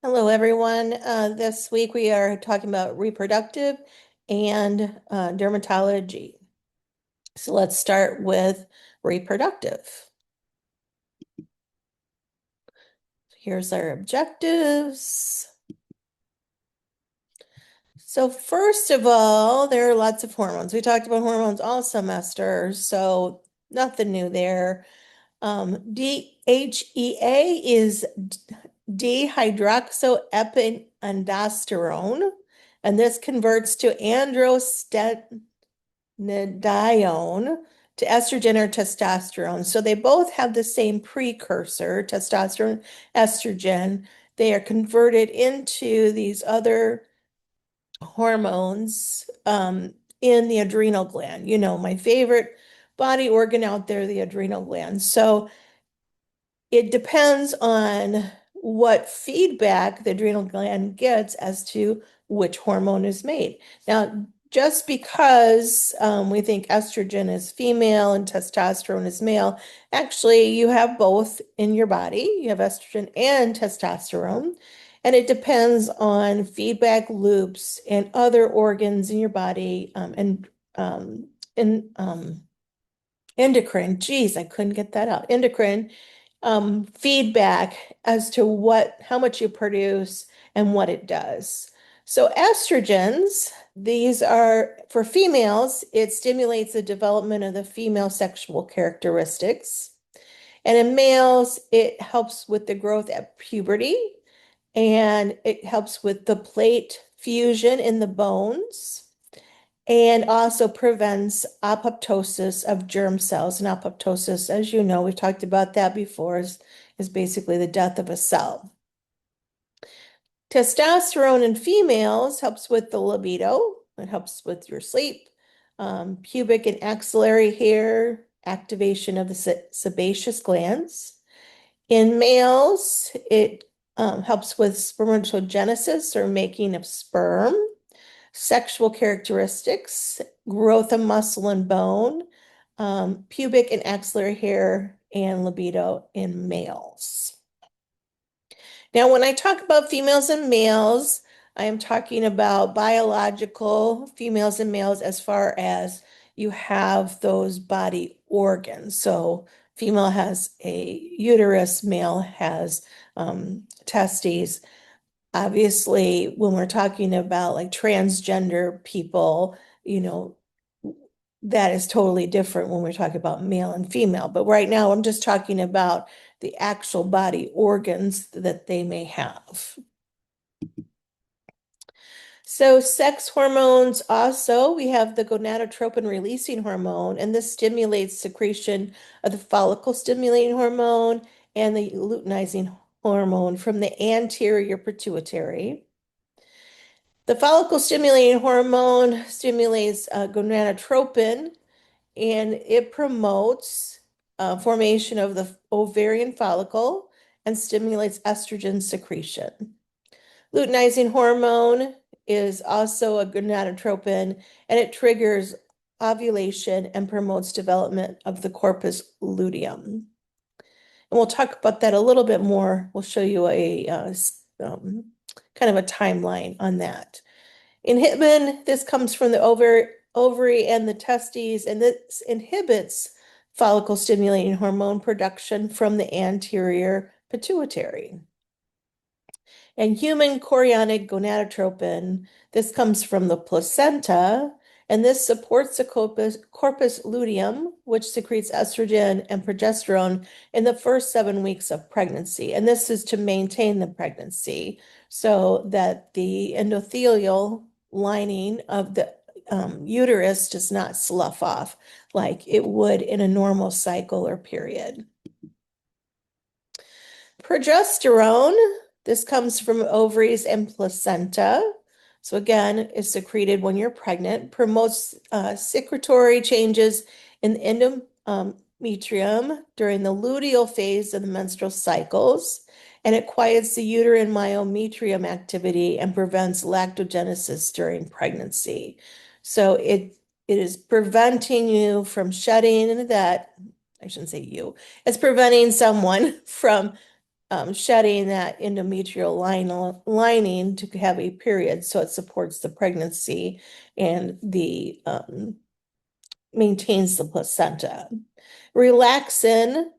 Hello, everyone. This week we are talking about reproductive and dermatology. So let's start with reproductive. Here's our objectives. So first of all, there are lots of hormones. We talked about hormones all semester, so nothing new there. DHEA is dihydroxoepiandrosterone, and this converts to androstenedione to estrogen or testosterone. So they both have the same precursor, testosterone, estrogen. They are converted into these other hormones in the adrenal gland. You know, my favorite body organ out there, the adrenal gland. So it depends on what feedback the adrenal gland gets as to which hormone is made. Now, just because we think estrogen is female and testosterone is male, actually, you have both in your body. You have estrogen and testosterone. And it depends on feedback loops and other organs in your body and endocrine. Geez, I couldn't get that out. Endocrine feedback as to how much you produce and what it does. So estrogens, these are for females, it stimulates the development of the female sexual characteristics. And in males, it helps with the growth at puberty and it helps with the plate fusion in the bones and also prevents apoptosis of germ cells. And apoptosis, as you know, we've talked about that before, is basically the death of a cell. Testosterone in females helps with the libido. It helps with your sleep, pubic and axillary hair, activation of the sebaceous glands. In males, it helps with spermatogenesis or making of sperm, sexual characteristics, growth of muscle and bone, pubic and axillary hair, and libido in males. Now, when I talk about females and males, I am talking about biological females and males as far as you have those body organs. So, female has a uterus, male has testes. Obviously, when we're talking about like transgender people, you know, that is totally different when we're talking about male and female. But right now, I'm just talking about the actual body organs that they may have. So, sex hormones also, we have the gonadotropin releasing hormone, and this stimulates secretion of the follicle stimulating hormone and the luteinizing hormone from the anterior pituitary. The follicle stimulating hormone stimulates gonadotropin and it promotes formation of the ovarian follicle and stimulates estrogen secretion. Luteinizing hormone is also a gonadotropin and it triggers ovulation and promotes development of the corpus luteum. And we'll talk about that a little bit more. We'll show you a kind of a timeline on that. Inhibin, this comes from the ovary and the testes, and this inhibits follicle stimulating hormone production from the anterior pituitary. And human chorionic gonadotropin, this comes from the placenta, and this supports the corpus luteum, which secretes estrogen and progesterone in the first 7 weeks of pregnancy. And this is to maintain the pregnancy so that the endothelial lining of the uterus does not slough off like it would in a normal cycle or period. Progesterone, this comes from ovaries and placenta. So again, is secreted when you're pregnant, promotes secretory changes in the endometrium during the luteal phase of the menstrual cycles, and it quiets the uterine myometrium activity and prevents lactogenesis during pregnancy. So it is preventing you from shedding that, I shouldn't say you, it's preventing someone from shedding that endometrial lining to have a period, so it supports the pregnancy and the maintains the placenta. Relaxin,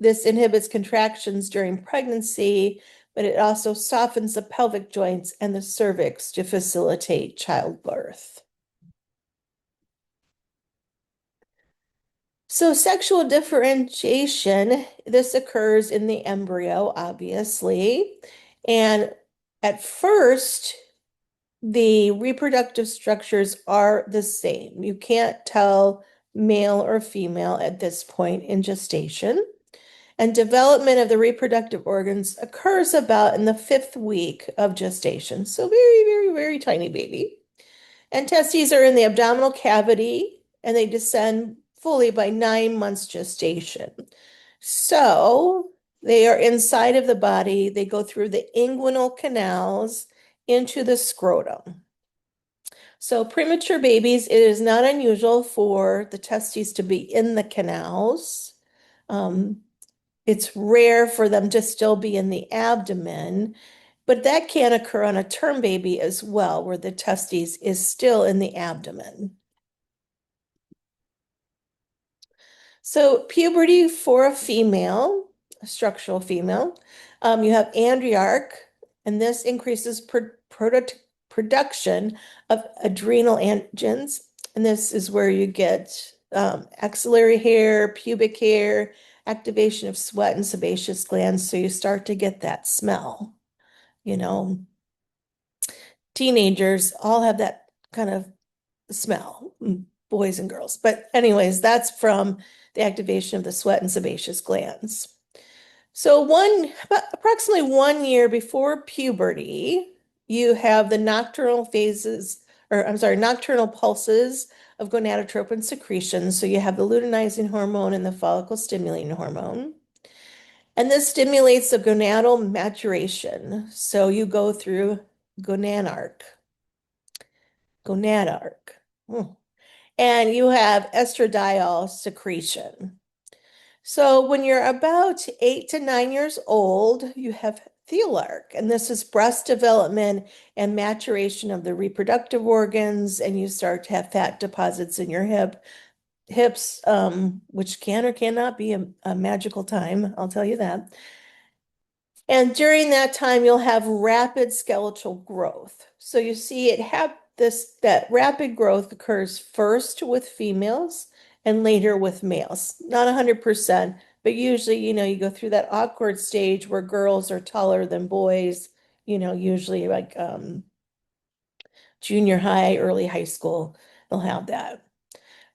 this inhibits contractions during pregnancy, but it also softens the pelvic joints and the cervix to facilitate childbirth. So sexual differentiation, this occurs in the embryo, obviously. And at first, the reproductive structures are the same. You can't tell male or female at this point in gestation. And development of the reproductive organs occurs about in the 5th week of gestation. So very, very, very tiny baby. And testes are in the abdominal cavity and they descend fully by 9 months gestation. So they are inside of the body. They go through the inguinal canals into the scrotum. So premature babies, it is not unusual for the testes to be in the canals. It's rare for them to still be in the abdomen, but that can occur on a term baby as well, where the testes is still in the abdomen. So puberty for a female, a structural female, you have andriarch, and this increases production of adrenal androgens. And this is where you get axillary hair, pubic hair, activation of sweat and sebaceous glands. So you start to get that smell, you know. Teenagers all have that kind of smell, boys and girls. But anyways, that's from the activation of the sweat and sebaceous glands. So approximately 1 year before puberty, you have the nocturnal phases, or I'm sorry, nocturnal pulses of gonadotropin secretion. So you have the luteinizing hormone and the follicle stimulating hormone. And this stimulates the gonadal maturation. So you go through gonanarch. And you have estradiol secretion. So when you're about 8 to 9 years old, you have thelarch, and this is breast development and maturation of the reproductive organs, and you start to have fat deposits in your hips, which can or cannot be a magical time, I'll tell you that. And during that time, you'll have rapid skeletal growth. So you see that rapid growth occurs first with females and later with males. Not 100%, but usually, you go through that awkward stage where girls are taller than boys, usually like junior high, early high school, they'll have that.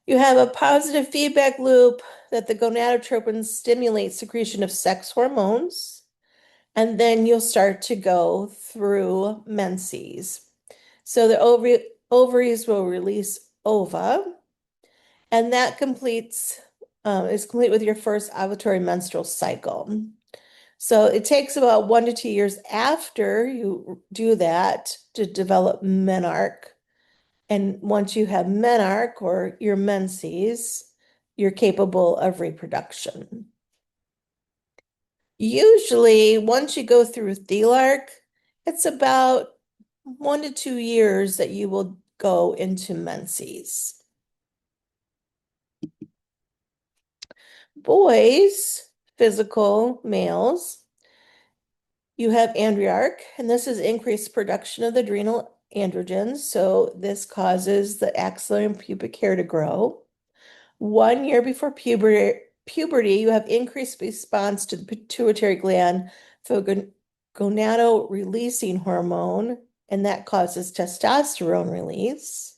You have a positive feedback loop that the gonadotropin stimulates secretion of sex hormones. And then you'll start to go through menses. So the ovaries will release ova, and that is complete with your first ovulatory menstrual cycle. So it takes about 1 to 2 years after you do that to develop menarche. And once you have menarche or your menses, you're capable of reproduction. Usually, once you go through thelarch, it's about 1 to 2 years that you will go into menses. Boys, physical males, you have andriarch, and this is increased production of the adrenal androgens. So this causes the axillary and pubic hair to grow. 1 year before puberty, you have increased response to the pituitary gland for gonadal-releasing hormone, and that causes testosterone release.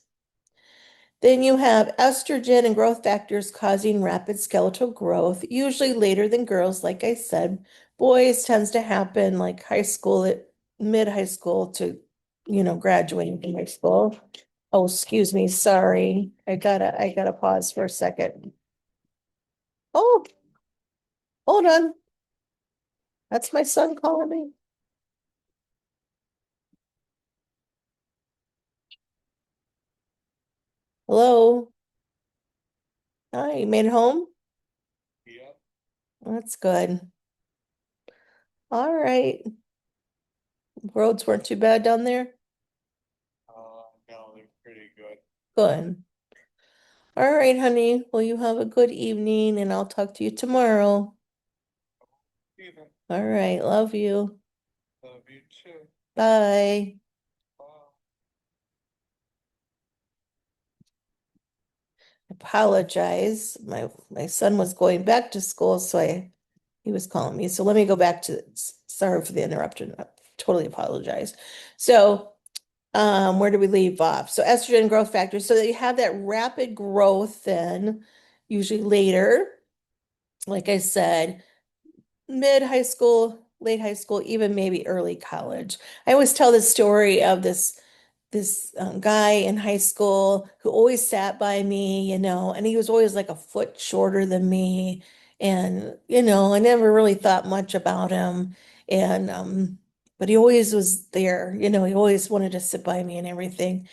Then you have estrogen and growth factors causing rapid skeletal growth, usually later than girls, like I said. Boys tends to happen like mid-high school to, graduating from high school. Oh, excuse me, sorry. I gotta pause for a second. Oh, hold on. That's my son calling me. Hello. Hi, you made it home? That's good. All right. Roads weren't too bad down there. No, they're pretty good. Good. All right, honey. Well, you have a good evening and I'll talk to you tomorrow. Even All right. Love you. love you too. Bye. Bye. Apologize. My son was going back to school, so he was calling me. So let me go back to sorry for the interruption. I totally apologize. So where do we leave off? So estrogen growth factors. So that you have that rapid growth then, usually later, like I said, mid high school, late high school, even maybe early college. I always tell the story of this guy in high school who always sat by me, and he was always like a foot shorter than me. And, I never really thought much about him. And, but he always was there, he always wanted to sit by me and everything.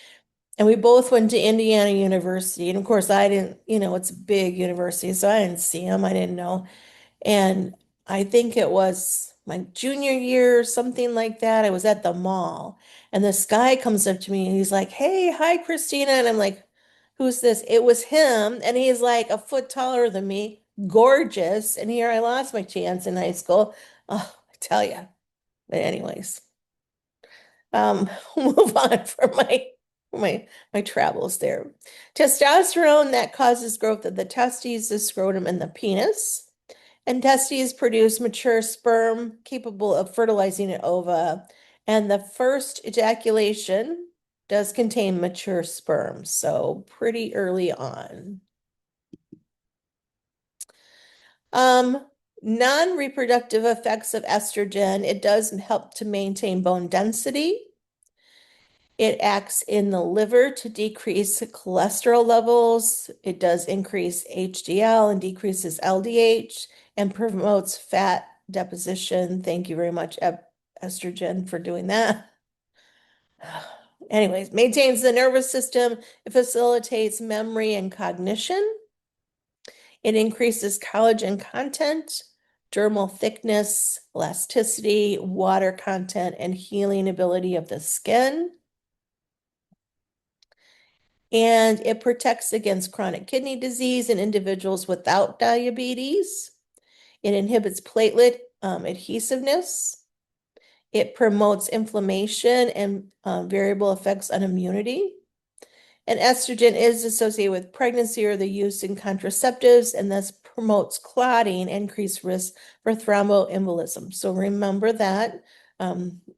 And we both went to Indiana University. And of course, I didn't, it's a big university, so I didn't see him. I didn't know. And I think it was my junior year or something like that. I was at the mall and this guy comes up to me and he's like, "Hey, hi, Christina." And I'm like, "Who's this?" It was him. And he's like a foot taller than me, gorgeous. And here I lost my chance in high school. Oh, I tell you. But anyways, move on from my travels there. Testosterone that causes growth of the testes, the scrotum, and the penis. And testes produce mature sperm capable of fertilizing an ova. And the first ejaculation does contain mature sperm, so pretty early on. Um, Non-reproductive effects of estrogen, it does help to maintain bone density. It acts in the liver to decrease cholesterol levels. It does increase HDL and decreases LDH and promotes fat deposition. Thank you very much, estrogen, for doing that. Anyways, maintains the nervous system. It facilitates memory and cognition. It increases collagen content, dermal thickness, elasticity, water content, and healing ability of the skin. And it protects against chronic kidney disease in individuals without diabetes. It inhibits platelet adhesiveness. It promotes inflammation and variable effects on immunity. And estrogen is associated with pregnancy or the use in contraceptives, and thus promotes clotting, increased risk for thromboembolism. So remember that.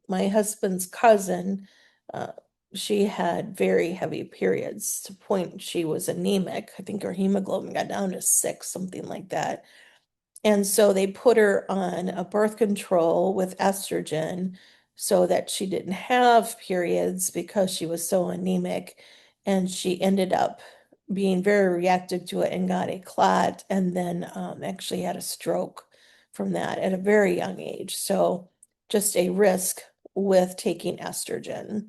My husband's cousin, uh, she had very heavy periods to the point she was anemic. I think her hemoglobin got down to 6, something like that. And so they put her on a birth control with estrogen so that she didn't have periods because she was so anemic. And she ended up being very reactive to it and got a clot and then actually had a stroke from that at a very young age. So just a risk with taking estrogen.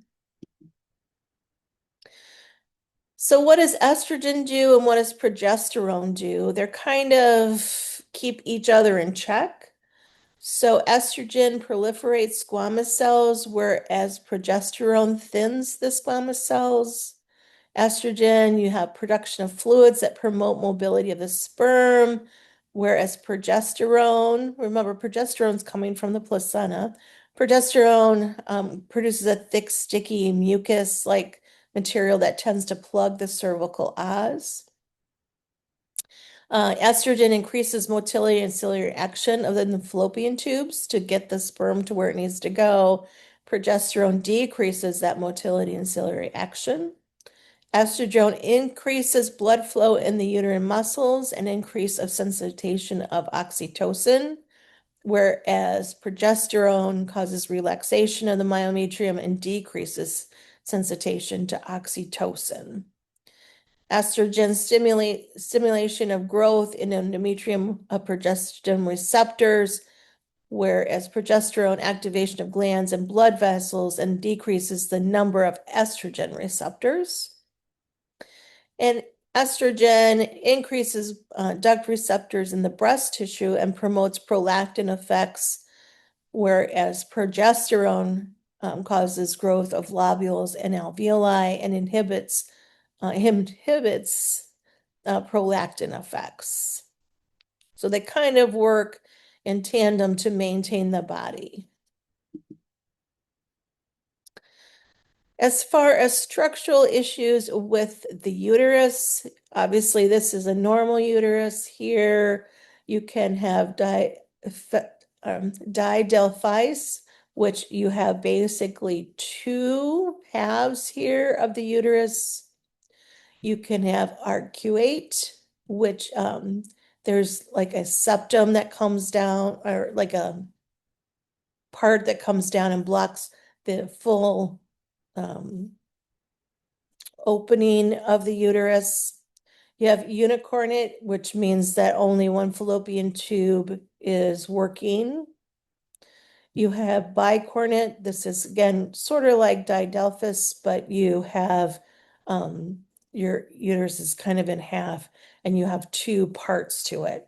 So what does estrogen do and what does progesterone do? They're kind of keep each other in check. So estrogen proliferates squamous cells, whereas progesterone thins the squamous cells. Estrogen, you have production of fluids that promote mobility of the sperm, whereas progesterone, remember, progesterone is coming from the placenta. Progesterone produces a thick, sticky mucus-like material that tends to plug the cervical os. Estrogen increases motility and ciliary action of the fallopian tubes to get the sperm to where it needs to go. Progesterone decreases that motility and ciliary action. Estrogen increases blood flow in the uterine muscles and increase of sensitization of oxytocin, whereas progesterone causes relaxation of the myometrium and decreases sensitization to oxytocin. Estrogen stimulation of growth in endometrium of progesterone receptors, whereas progesterone activation of glands and blood vessels and decreases the number of estrogen receptors. And estrogen increases duct receptors in the breast tissue and promotes prolactin effects, whereas progesterone causes growth of lobules and alveoli and inhibits prolactin effects. So they kind of work in tandem to maintain the body. As far as structural issues with the uterus, obviously this is a normal uterus. Here you can have didelphys, which you have basically two halves here of the uterus. You can have arcuate, which there's like a septum that comes down, or like a part that comes down and blocks the full um, opening of the uterus. You have unicornate, which means that only one fallopian tube is working. You have bicornate. This is again sort of like didelphys, but you have your uterus is kind of in half and you have two parts to it.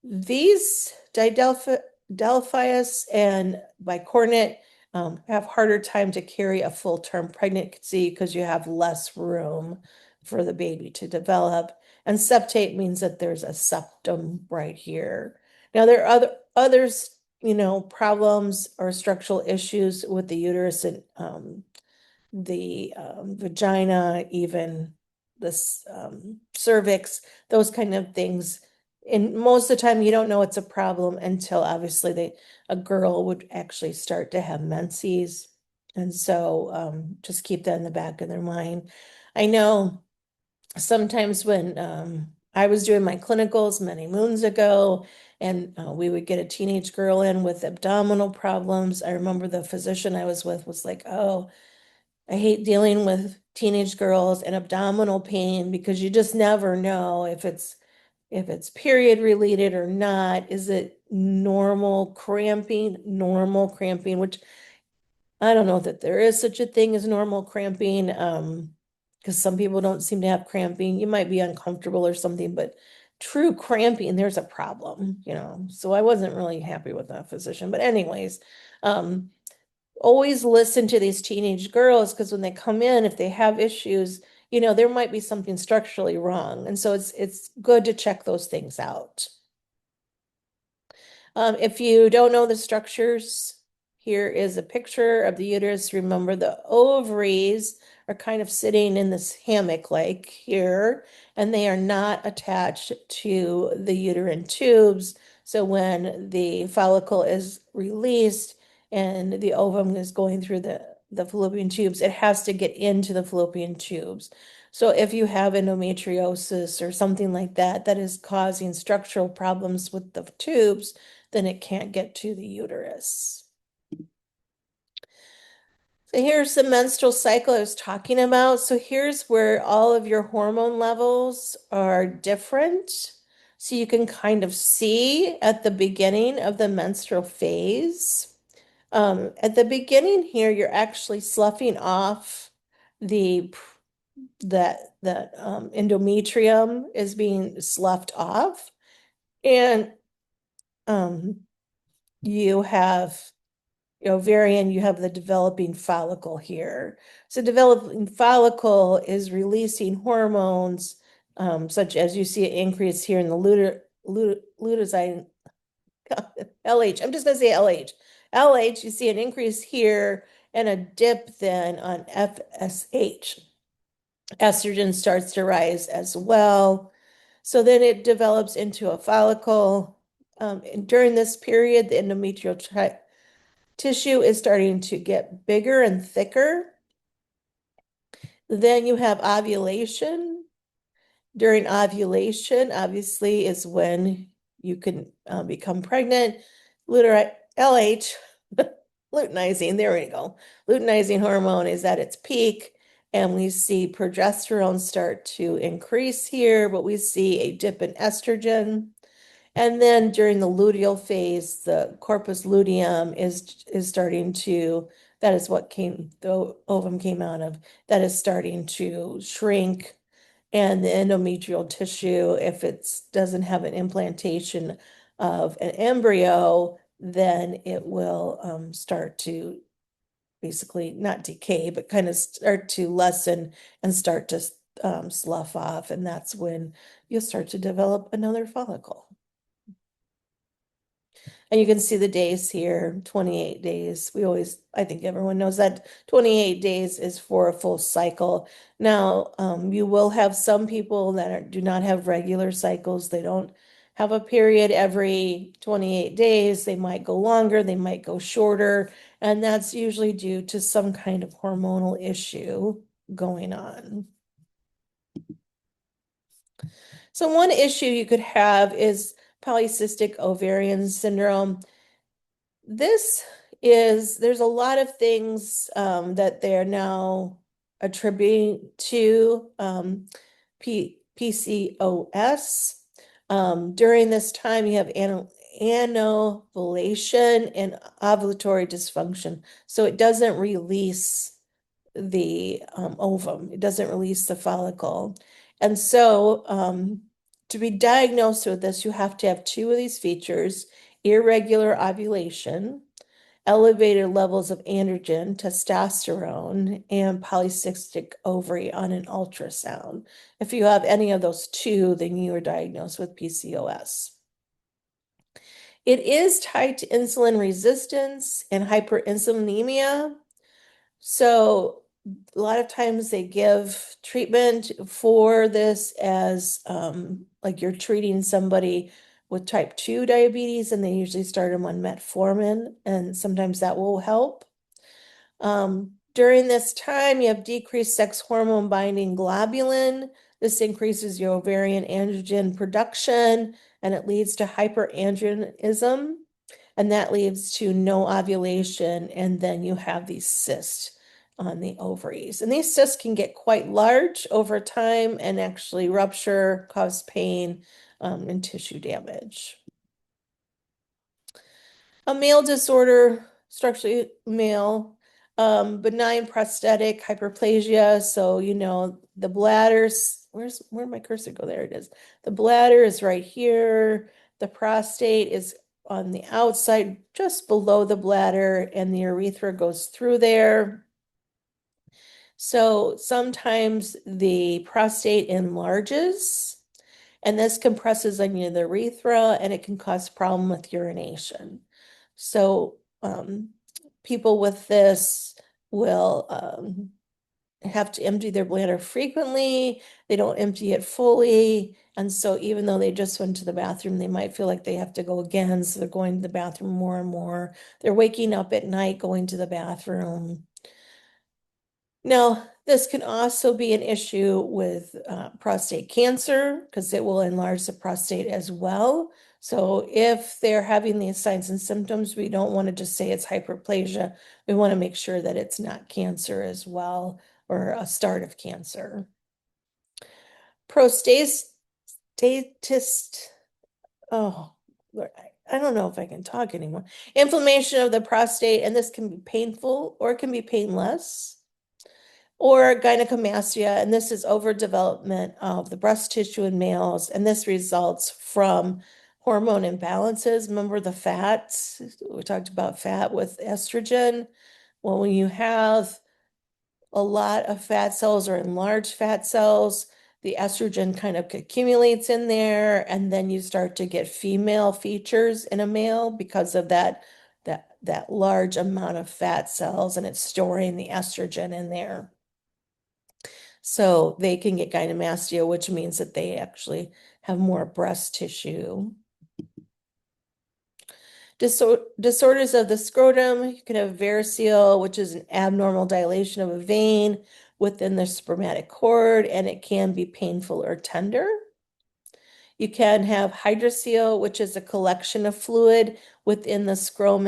These didelphys and bicornate have harder time to carry a full-term pregnancy because you have less room for the baby to develop. And septate means that there's a septum right here. Now there are others, problems or structural issues with the uterus and the vagina, even this cervix, those kind of things. And most of the time, you don't know it's a problem until obviously a girl would actually start to have menses. And so just keep that in the back of their mind. I know sometimes when I was doing my clinicals many moons ago, and we would get a teenage girl in with abdominal problems. I remember the physician I was with was like, "Oh, I hate dealing with teenage girls and abdominal pain because you just never know if it's period related or not. Is it normal cramping, which I don't know that there is such a thing as normal cramping, because some people don't seem to have cramping. You might be uncomfortable or something, but true cramping, there's a problem. So I wasn't really happy with that physician. But anyways, um, always listen to these teenage girls because when they come in, if they have issues, there might be something structurally wrong. And so it's good to check those things out. If you don't know the structures, here is a picture of the uterus. Remember, the ovaries are kind of sitting in this hammock like here, and they are not attached to the uterine tubes. So when the follicle is released and the ovum is going through the fallopian tubes, it has to get into the fallopian tubes. So if you have endometriosis or something like that, that is causing structural problems with the tubes, then it can't get to the uterus. So here's the menstrual cycle I was talking about. So here's where all of your hormone levels are different. So you can kind of see at the beginning of the menstrual phase. At the beginning here, you're actually sloughing off the that endometrium is being sloughed off, and um, you have ovarian, you have the developing follicle here. So developing follicle is releasing hormones, such as you see an increase here in the lutein, LH. I'm just going to say LH. LH, you see an increase here and a dip then on FSH. Estrogen starts to rise as well. So then it develops into a follicle. And during this period, the endometrial tissue is starting to get bigger and thicker. Then you have ovulation. During ovulation, obviously, is when you can become pregnant. LH, luteinizing, there we go. Luteinizing hormone is at its peak, and we see progesterone start to increase here, but we see a dip in estrogen. And then during the luteal phase, the corpus luteum is starting to, that is what the ovum came out of, that is starting to shrink. And the endometrial tissue, if it doesn't have an implantation of an embryo, then it will start to basically not decay, but kind of start to lessen and start to slough off. And that's when you'll start to develop another follicle. And you can see the days here, 28 days. I think everyone knows that 28 days is for a full cycle. Now, you will have some people that do not have regular cycles. They don't have a period every 28 days. They might go longer, they might go shorter, and that's usually due to some kind of hormonal issue going on. So one issue you could have is polycystic ovarian syndrome. This there's a lot of things that they're now attributing to PCOS. During this time, you have anovulation and ovulatory dysfunction. So it doesn't release the ovum, it doesn't release the follicle. And so to be diagnosed with this, you have to have two of these features: irregular ovulation, elevated levels of androgen, testosterone, and polycystic ovary on an ultrasound. If you have any of those two, then you are diagnosed with PCOS. It is tied to insulin resistance and hyperinsulinemia. So a lot of times they give treatment for this as like you're treating somebody with type 2 diabetes, and they usually start them on metformin, and sometimes that will help. During this time, you have decreased sex hormone binding globulin. This increases your ovarian androgen production, and it leads to hyperandrogenism, and that leads to no ovulation, and then you have these cysts on the ovaries. And these cysts can get quite large over time and actually rupture, cause pain, and tissue damage. A male disorder, structurally male, benign prostatic hyperplasia. So, the bladder's, where my cursor go? There it is. The bladder is right here. The prostate is on the outside, just below the bladder, and the urethra goes through there. So sometimes the prostate enlarges, and this compresses on the urethra, and it can cause problem with urination. So people with this will have to empty their bladder frequently. They don't empty it fully. And so even though they just went to the bathroom, they might feel like they have to go again. So they're going to the bathroom more and more. They're waking up at night, going to the bathroom. Now, this can also be an issue with prostate cancer because it will enlarge the prostate as well. So if they're having these signs and symptoms, we don't want to just say it's hyperplasia. We want to make sure that it's not cancer as well, or a start of cancer. Prostatitis, oh, I don't know if I can talk anymore. Inflammation of the prostate, and this can be painful or it can be painless. Or gynecomastia, and this is overdevelopment of the breast tissue in males, and this results from hormone imbalances. Remember the fats? We talked about fat with estrogen. Well, when you have a lot of fat cells or enlarged fat cells, the estrogen kind of accumulates in there, and then you start to get female features in a male because of that large amount of fat cells, and it's storing the estrogen in there. So they can get gynecomastia, which means that they actually have more breast tissue. Disorders of the scrotum, you can have varicose, which is an abnormal dilation of a vein within the spermatic cord, and it can be painful or tender. You can have hydrocele, which is a collection of fluid within the scrotum,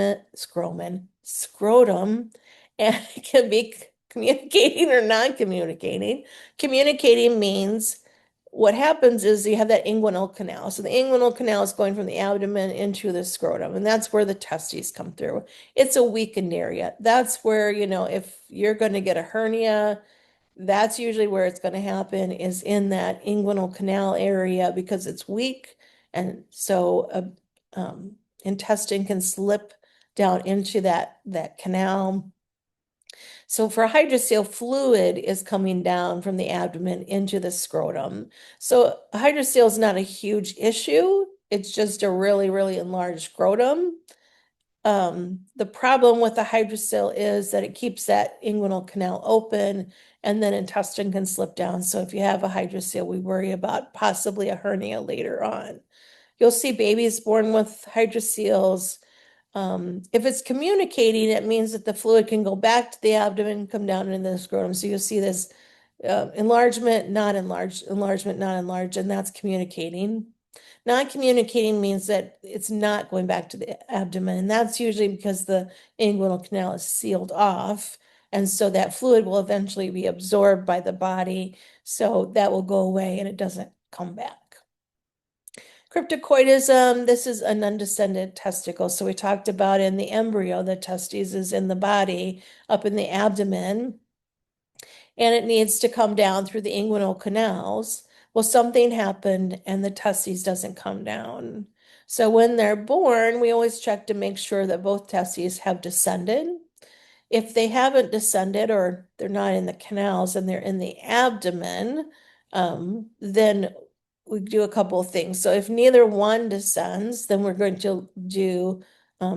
and it can be communicating or non-communicating. Communicating means what happens is you have that inguinal canal. So the inguinal canal is going from the abdomen into the scrotum, and that's where the testes come through. It's a weakened area. That's where, if you're going to get a hernia, that's usually where it's going to happen, is in that inguinal canal area because it's weak. And so intestine can slip down into that canal. So for hydrocele, fluid is coming down from the abdomen into the scrotum. So hydrocele is not a huge issue. It's just a really, really enlarged scrotum. The problem with the hydrocele is that it keeps that inguinal canal open and then intestine can slip down. So if you have a hydrocele, we worry about possibly a hernia later on. You'll see babies born with hydroceles. If it's communicating, it means that the fluid can go back to the abdomen, come down into the scrotum. So you'll see this enlargement, not enlarged, enlargement, not enlarged, and that's communicating. Non-communicating means that it's not going back to the abdomen, and that's usually because the inguinal canal is sealed off, and so that fluid will eventually be absorbed by the body, so that will go away and it doesn't come back. Cryptocoidism, this is an undescended testicle. So we talked about in the embryo, the testes is in the body, up in the abdomen, and it needs to come down through the inguinal canals. Well, something happened and the testes doesn't come down. So when they're born, we always check to make sure that both testes have descended. If they haven't descended or they're not in the canals and they're in the abdomen, then we do a couple of things. So if neither one descends, then we're going to do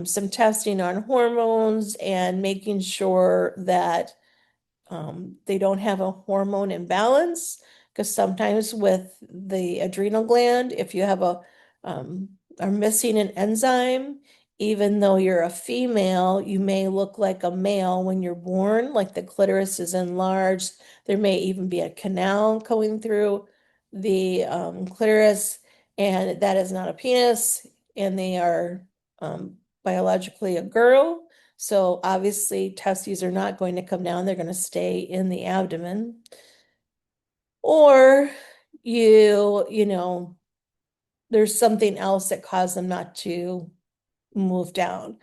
some testing on hormones and making sure that they don't have a hormone imbalance. Because sometimes with the adrenal gland, if you have are missing an enzyme, even though you're a female, you may look like a male when you're born, like the clitoris is enlarged. There may even be a canal going through the clitoris, and that is not a penis, and they are biologically a girl. So obviously testes are not going to come down, they're going to stay in the abdomen. Or there's something else that caused them not to move down.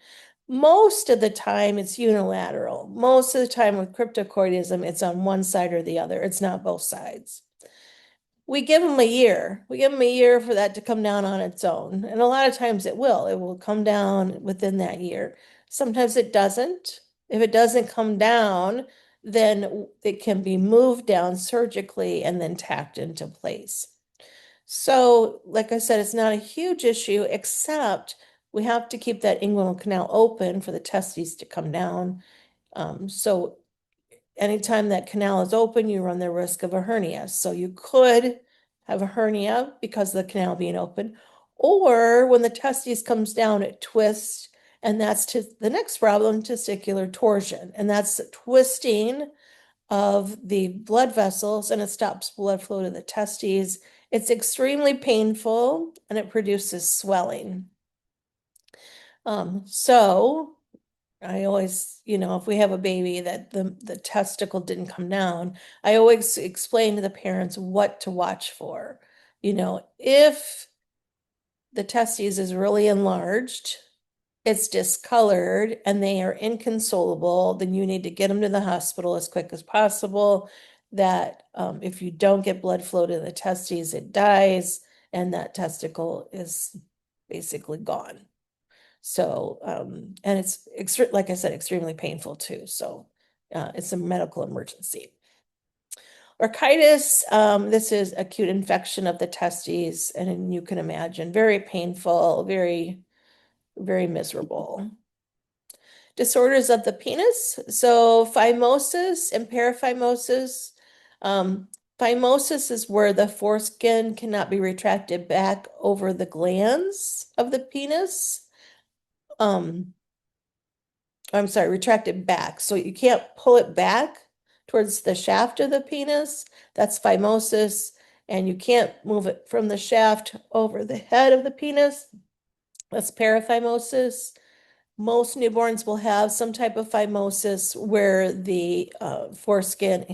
Most of the time, it's unilateral. Most of the time with cryptocoidism, it's on one side or the other. It's not both sides. We give them a year. We give them a year for that to come down on its own. And a lot of times it will. It will come down within that year. Sometimes it doesn't. If it doesn't come down, then it can be moved down surgically and then tacked into place. So, like I said, it's not a huge issue, except we have to keep that inguinal canal open for the testes to come down. So anytime that canal is open, you run the risk of a hernia. So you could have a hernia because of the canal being open, or when the testes comes down, it twists, and that's to the next problem, testicular torsion, and that's the twisting of the blood vessels, and it stops blood flow to the testes. It's extremely painful and it produces swelling. So I always, if we have a baby that the testicle didn't come down, I always explain to the parents what to watch for. If the testes is really enlarged, it's discolored, and they are inconsolable, then you need to get them to the hospital as quick as possible. That if you don't get blood flow to the testes, it dies, and that testicle is basically gone. So, and it's like I said, extremely painful too. So, it's a medical emergency. Orchitis, this is acute infection of the testes, and you can imagine very painful, very, very miserable. Disorders of the penis. So, phimosis and paraphimosis. Phimosis is where the foreskin cannot be retracted back over the glands of the penis. Um, I'm sorry, retract it back. So you can't pull it back towards the shaft of the penis. That's phimosis. And you can't move it from the shaft over the head of the penis. That's paraphimosis. Most newborns will have some type of phimosis where the foreskin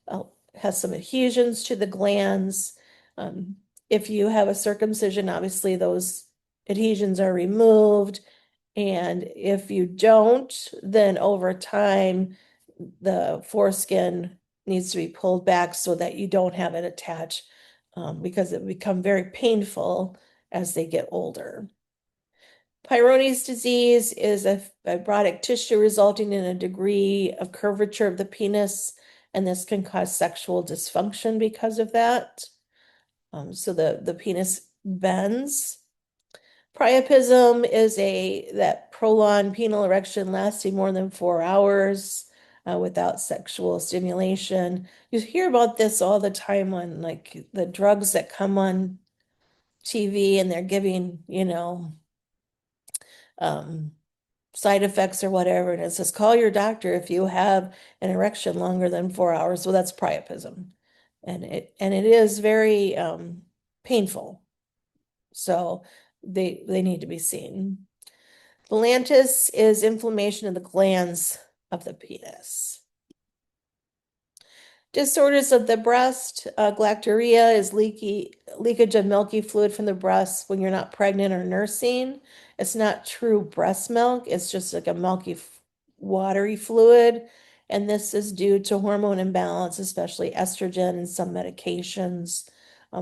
uh, has some adhesions to the glands. If you have a circumcision, obviously those adhesions are removed. And if you don't, then over time, the foreskin needs to be pulled back so that you don't have it attached, because it become very painful as they get older. Peyronie's disease is a fibrotic tissue resulting in a degree of curvature of the penis, and this can cause sexual dysfunction because of that. So the penis bends. Priapism is a that prolonged penile erection lasting more than 4 hours without sexual stimulation. You hear about this all the time on like the drugs that come on TV and they're giving, um, side effects or whatever. And it says, call your doctor if you have an erection longer than 4 hours. So that's priapism. And it is very painful. So they need to be seen. Volantis is inflammation of the glands of the penis. Disorders of the breast, galactorrhea is leakage of milky fluid from the breast when you're not pregnant or nursing. It's not true breast milk. It's just like a milky, watery fluid. And this is due to hormone imbalance, especially estrogen and some medications.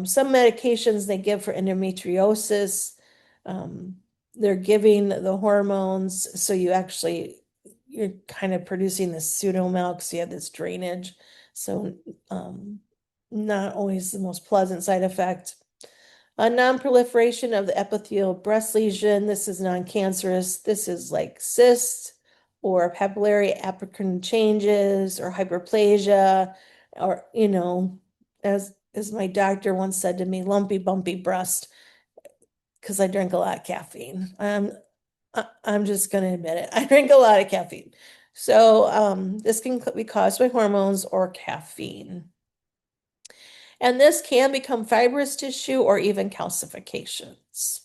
Some medications they give for endometriosis, um, they're giving the hormones, so you're kind of producing this pseudo milk, so you have this drainage. So, not always the most pleasant side effect. A non-proliferation of the epithelial breast lesion. This is non-cancerous. This is like cysts or papillary apocrine changes or hyperplasia, or, as my doctor once said to me, lumpy, bumpy breast, because I drink a lot of caffeine. I'm just going to admit it. I drink a lot of caffeine. So, this can be caused by hormones or caffeine. And this can become fibrous tissue or even calcifications.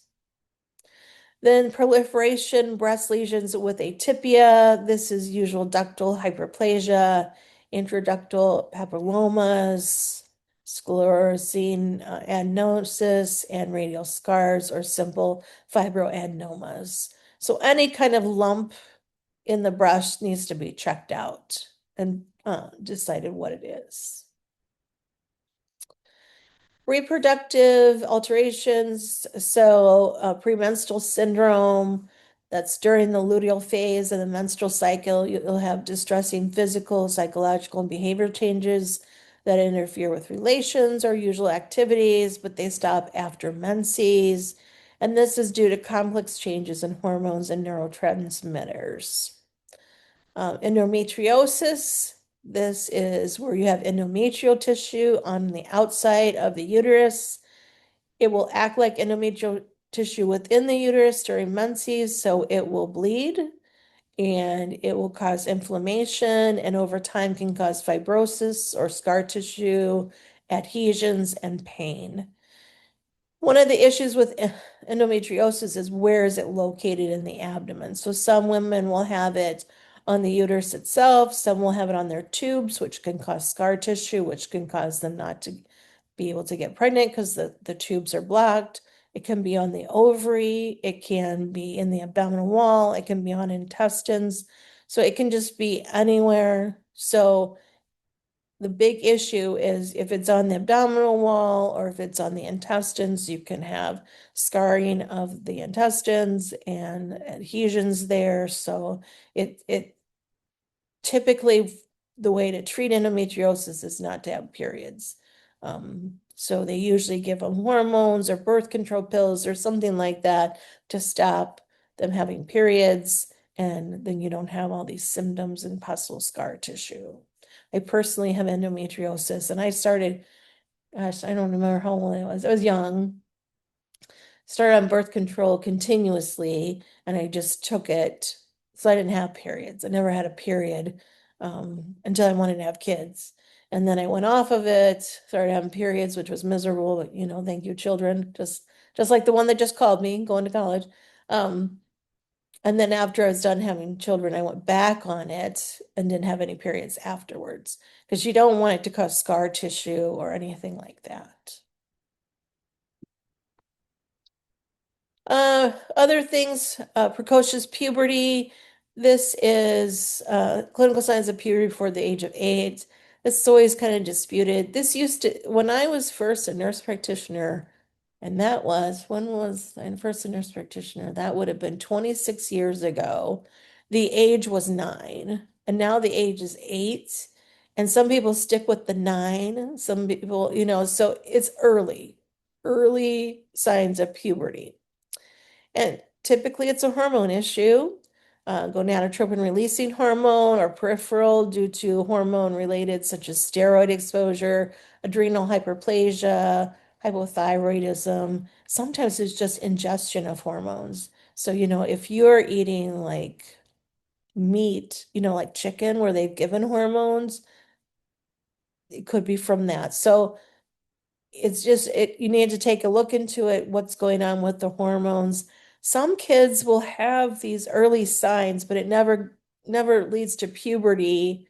Then proliferation, breast lesions with atypia. This is usual ductal hyperplasia, intraductal papillomas, sclerosing adenosis, and radial scars or simple fibroadenomas. So any kind of lump in the breast needs to be checked out and decided what it is. Reproductive alterations, so premenstrual syndrome, that's during the luteal phase of the menstrual cycle. You'll have distressing physical, psychological, and behavior changes that interfere with relations or usual activities, but they stop after menses. And this is due to complex changes in hormones and neurotransmitters. Endometriosis, this is where you have endometrial tissue on the outside of the uterus. It will act like endometrial tissue within the uterus during menses, so it will bleed and it will cause inflammation, and over time can cause fibrosis or scar tissue, adhesions, and pain. One of the issues with endometriosis is where is it located in the abdomen. So some women will have it on the uterus itself, some will have it on their tubes, which can cause scar tissue, which can cause them not to be able to get pregnant because the tubes are blocked. It can be on the ovary, it can be in the abdominal wall, it can be on intestines. So it can just be anywhere. So the big issue is if it's on the abdominal wall or if it's on the intestines, you can have scarring of the intestines and adhesions there. So it typically the way to treat endometriosis is not to have periods. So they usually give them hormones or birth control pills or something like that to stop them having periods, and then you don't have all these symptoms and possible scar tissue. I personally have endometriosis, and I started, gosh, I don't remember how old I was. I was young. Started on birth control continuously, and I just took it. So I didn't have periods. I never had a period until I wanted to have kids. And then I went off of it, started having periods, which was miserable, but thank you, children. Just like the one that just called me, going to college. Um, and then after I was done having children, I went back on it and didn't have any periods afterwards because you don't want it to cause scar tissue or anything like that. Other things, precocious puberty. This is clinical signs of puberty before the age of 8. This is always kind of disputed. This used to, when I was first a nurse practitioner, And that was, when was my first nurse practitioner? That would have been 26 years ago. The age was 9, and now the age is 8. And some people stick with the 9. Some people, so it's early signs of puberty. And typically it's a hormone issue, gonadotropin releasing hormone or peripheral due to hormone related, such as steroid exposure, adrenal hyperplasia, hypothyroidism. Sometimes it's just ingestion of hormones. So, if you're eating like meat, like chicken, where they've given hormones, it could be from that. So, it's just you need to take a look into it, what's going on with the hormones. Some kids will have these early signs, but it never leads to puberty.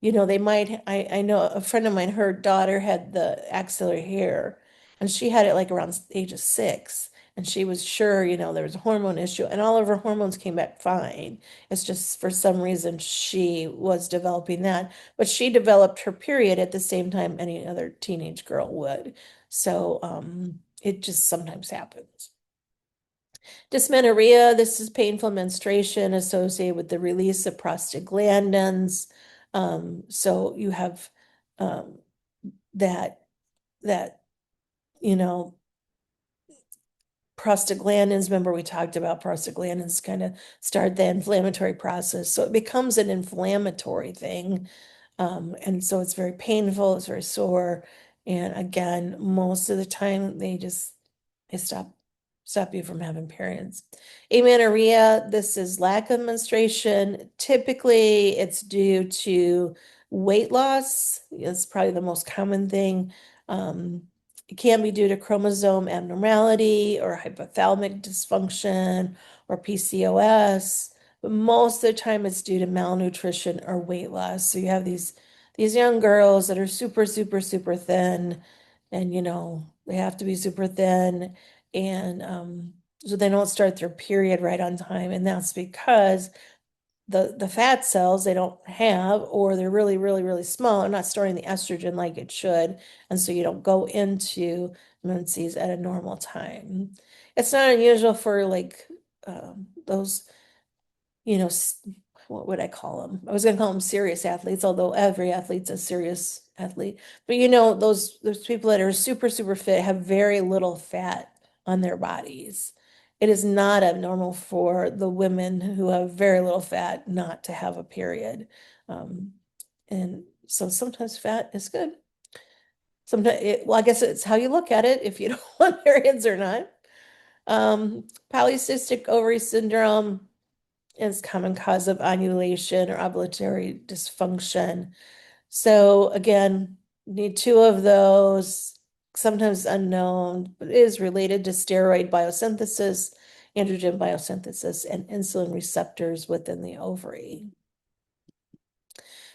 They might, I know a friend of mine, her daughter had the axillary hair, and she had it like around age of 6. And she was sure, there was a hormone issue, and all of her hormones came back fine. It's just for some reason she was developing that. But she developed her period at the same time any other teenage girl would. So it just sometimes happens. Dysmenorrhea, this is painful menstruation associated with the release of prostaglandins. So you have um, that that you know prostaglandins. Remember, we talked about prostaglandins kind of start the inflammatory process, so it becomes an inflammatory thing. And so it's very painful, it's very sore, and again, most of the time they stop you from having periods. Amenorrhea, this is lack of menstruation. Typically, it's due to weight loss. It's probably the most common thing. It can be due to chromosome abnormality or hypothalamic dysfunction or PCOS, but most of the time it's due to malnutrition or weight loss. So you have these young girls that are super, super, super thin, and they have to be super thin, and so they don't start their period right on time, and that's because the fat cells they don't have, or they're really, really, really small and not storing the estrogen like it should, and so you don't go into menses at a normal time. It's not unusual for like those you know, what would I call them? I was going to call them serious athletes, although every athlete's a serious athlete. But those people that are super, super fit have very little fat on their bodies. It is not abnormal for the women who have very little fat not to have a period. Um, and so sometimes fat is good. Sometimes, well, I guess it's how you look at it, if you don't want periods or not. Polycystic ovary syndrome is common cause of ovulation or ovulatory dysfunction. So again, need 2 of those, sometimes unknown, but it is related to steroid biosynthesis, androgen biosynthesis, and insulin receptors within the ovary.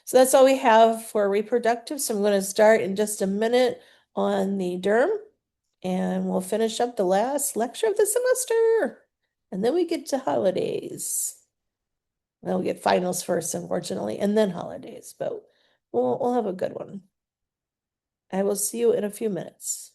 So that's all we have for reproductive. So I'm going to start in just a minute on the derm, and we'll finish up the last lecture of the semester. And then we get to holidays. Well, we get finals first, unfortunately, and then holidays, but we'll have a good one. I will see you in a few minutes.